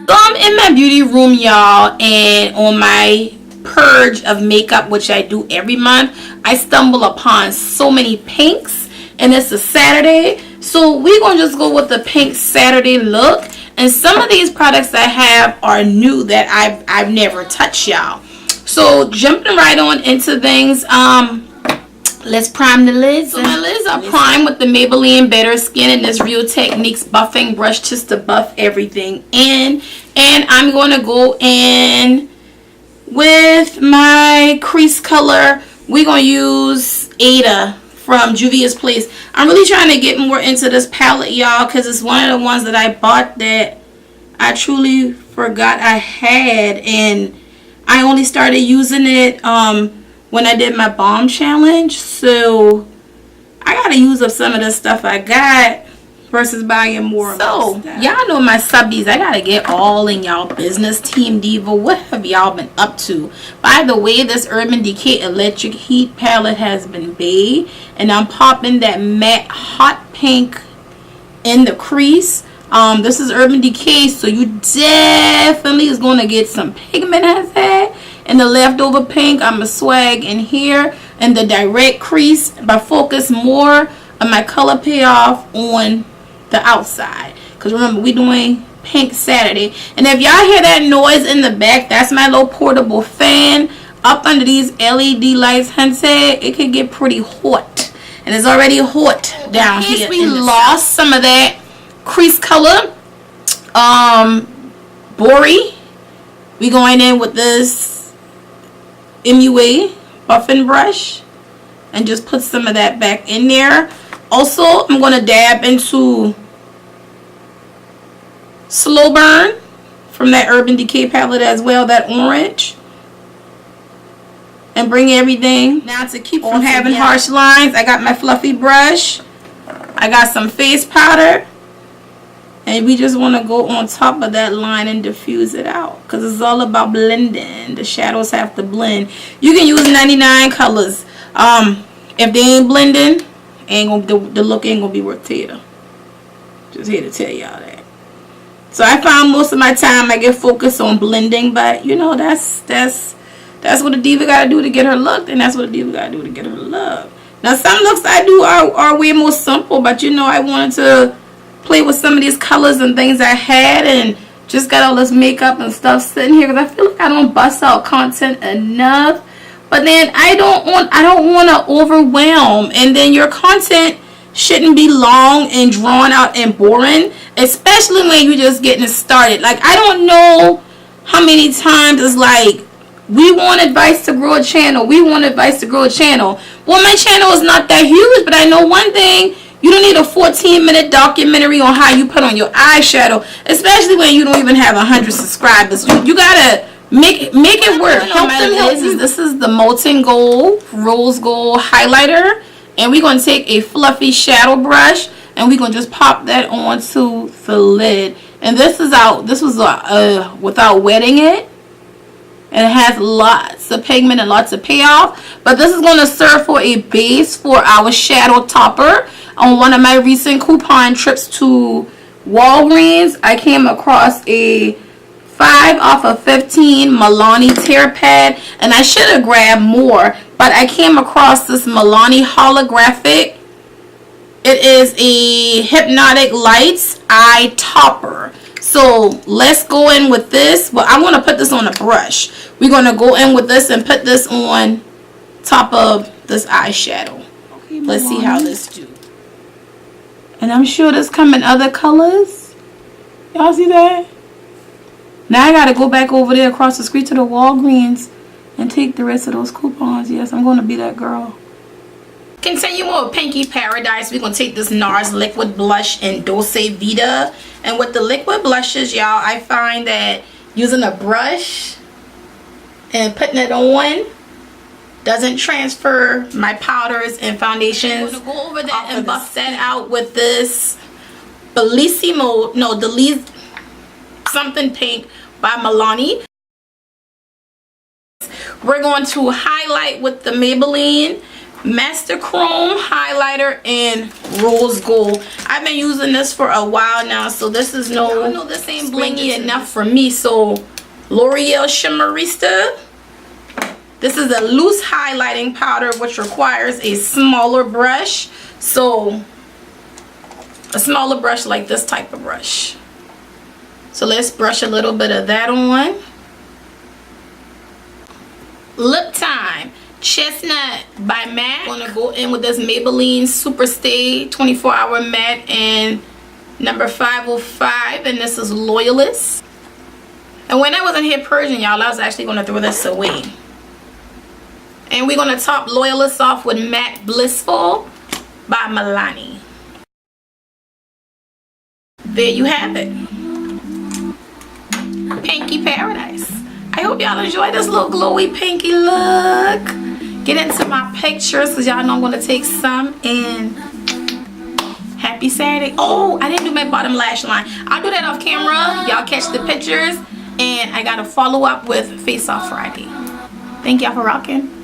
So I'm in my beauty room, y'all, and on my purge of makeup, which I do every month, I stumble upon so many pinks, and it's a Saturday, so we're gonna just go with the pink Saturday look. And some of these products I have are new that I've never touched, y'all. So jumping right on into things, let's prime the lids. So my lids are primed with the Maybelline Better Skin and this Real Techniques buffing brush just to buff everything in. And I'm going to go in with my crease color. We're going to use Ada from Juvia's Place. I'm really trying to get more into this palette, y'all, because it's one of the ones that I bought that I truly forgot I had. And I only started using it when I did my bomb challenge, so I gotta use up some of the stuff I got versus buying more. So y'all know my subbies, I gotta get all in y'all business. Team Diva, what have y'all been up to? By the way, this Urban Decay Electric Heat palette has been made, and I'm popping that matte hot pink in the crease. This is Urban Decay, so you definitely is going to get some pigment as that. And the leftover pink, I'm a swag in here. And the direct crease, but focus more of my color payoff on the outside. Because remember, we're doing pink Saturday. And if y'all hear that noise in the back, that's my little portable fan. Up under these LED lights, Hunted, it can get pretty hot. And it's already hot down here. We lost some of that crease color. Bori. We going in with this MUA buffing brush and just put some of that back in there. Also, I'm going to dab into Slow Burn from that Urban Decay palette as well, that orange, and bring everything. Now to keep from having harsh lines, I got my fluffy brush, I got some face powder, and we just want to go on top of that line and diffuse it out, because it's all about blending. The shadows have to blend. You can use 99 colors. If they ain't blending, the look ain't gonna be worth it. Just here to tell y'all that. So I found most of my time I get focused on blending, but you know, that's what a diva gotta do to get her look, and that's what a diva gotta do to get her love. Now some looks I do are way more simple, but you know, I wanted to play with some of these colors and things I had, and just got all this makeup and stuff sitting here because I feel like I don't bust out content enough. But then I don't want to overwhelm, and then your content shouldn't be long and drawn out and boring, especially when you're just getting started. Like, I don't know how many times it's like, we want advice to grow a channel, we want advice to grow a channel. Well, my channel is not that huge, but I know one thing: you don't need a 14-minute documentary on how you put on your eyeshadow, especially when you don't even have 100 subscribers. You gotta make it work. Help them. This is the Molten Gold Rose Gold highlighter, and we're gonna take a fluffy shadow brush and we're gonna just pop that onto the lid. And this is out. This was without wetting it. And it has lots of pigment and lots of payoff. But this is going to serve for a base for our shadow topper. On one of my recent coupon trips to Walgreens, I came across a 5 off of 15 Milani tear pad. And I should have grabbed more, but I came across this Milani Holographic. It is a Hypnotic Lights eye topper. So let's go in with this. Well, I want to put this on a brush. We're going to go in with this and put this on top of this eyeshadow. Okay, let's see how this do. And I'm sure this come in other colors. Y'all see that? Now I got to go back over there across the street to the Walgreens and take the rest of those coupons. Yes, I'm going to be that girl. Continue with Pinky Paradise. We're going to take this NARS liquid blush in Dolce Vita. And with the liquid blushes, y'all, I find that using a brush and putting it on doesn't transfer my powders and foundations. I'm going to go over that and buff that out with this Bellissimo, no, Delise something pink by Milani. We're going to highlight with the Maybelline Master Chrome highlighter in rose gold. I've been using this for a while now, so this is no, I know this ain't blingy enough for me. So L'Oreal Shimmerista. This is a loose highlighting powder which requires a smaller brush. So a smaller brush like this type of brush. So let's brush a little bit of that on. Lip Time Chestnut by MAC. I'm gonna go in with this Maybelline Super Stay 24-hour matte in number 505, and this is Loyalist. And when I was in here purging, y'all, I was actually gonna throw this away. And we're gonna top Loyalist off with Matte Blissful by Milani. There you have it. Pinky Paradise. I hope y'all enjoy this little glowy pinky look. Get into my pictures because y'all know I'm going to take some. And happy Saturday. Oh, I didn't do my bottom lash line. I'll do that off camera. Y'all catch the pictures. And I got to follow up with Face Off Friday. Thank y'all for rocking.